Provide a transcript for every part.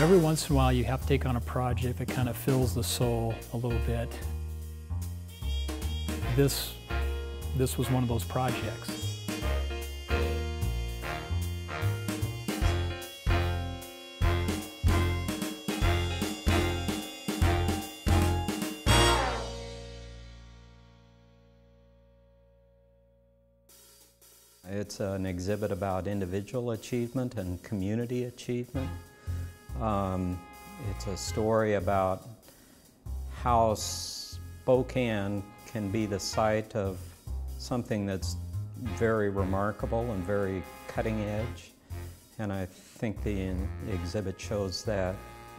every once in a while you have to take on a project that kind of fills the soul a little bit. This was one of those projects. It's an exhibit about individual achievement and community achievement. It's a story about how Spokane can be the site of something that's very remarkable and very cutting edge. And I think the exhibit shows that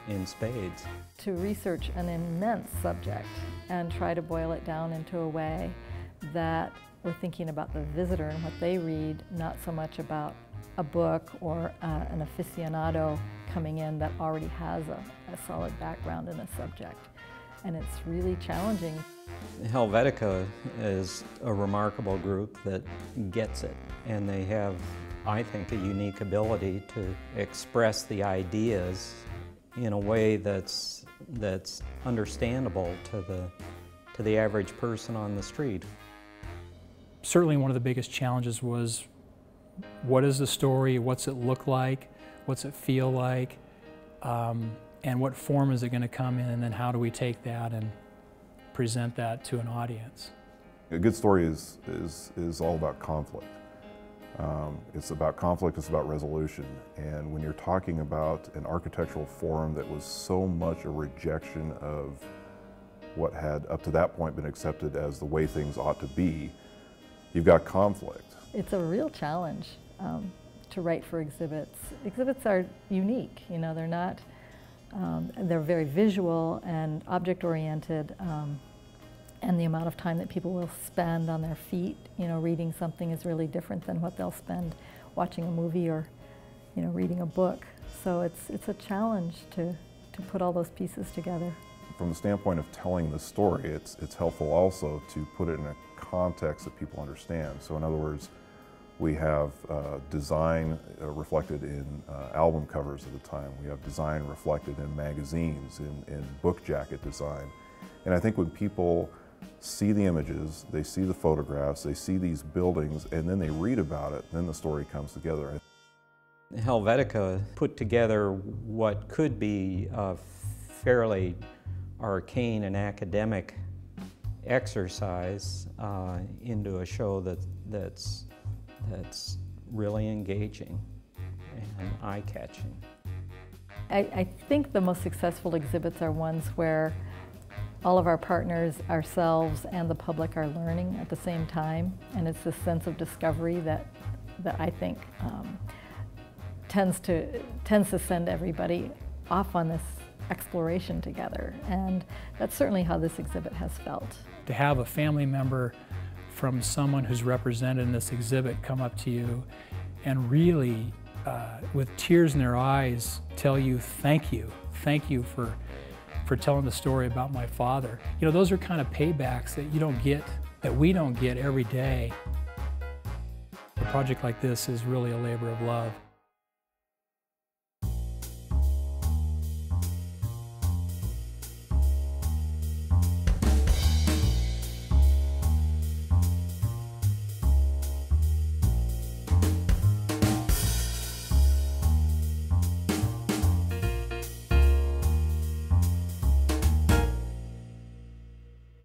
in spades. To research an immense subject and try to boil it down into a way that we're thinking about the visitor and what they read, not so much about a book or an aficionado coming in that already has a solid background in a subject. And it's really challenging. Helveticka is a remarkable group that gets it, and they have, I think, a unique ability to express the ideas in a way that's understandable to the average person on the street. Certainly one of the biggest challenges was, what is the story, what's it look like, what's it feel like, and what form is it going to come in, and then how do we take that and present that to an audience. A good story is all about conflict. It's about conflict, it's about resolution. And when you're talking about an architectural form that was so much a rejection of what had up to that point been accepted as the way things ought to be, you've got conflict. It's a real challenge to write for exhibits. Exhibits are unique, you know, they're not, they're very visual and object-oriented, and the amount of time that people will spend on their feet, you know, reading something is really different than what they'll spend watching a movie or, you know, reading a book. So it's a challenge to put all those pieces together. From the standpoint of telling the story, it's helpful also to put it in a context that people understand. So in other words, we have design reflected in album covers at the time. We have design reflected in magazines, in book jacket design. And I think when people see the images, they see the photographs, they see these buildings, and then they read about it, then the story comes together. Helveticka put together what could be a fairly arcane and academic exercise into a show that's really engaging and eye-catching. I think the most successful exhibits are ones where all of our partners, ourselves, and the public are learning at the same time, and it's this sense of discovery that I think tends to send everybody off on this exploration together, and that's certainly how this exhibit has felt. To have a family member from someone who's represented in this exhibit come up to you and really, with tears in their eyes, tell you thank you for telling the story about my father. You know, those are kind of paybacks that you don't get, that we don't get every day. A project like this is really a labor of love.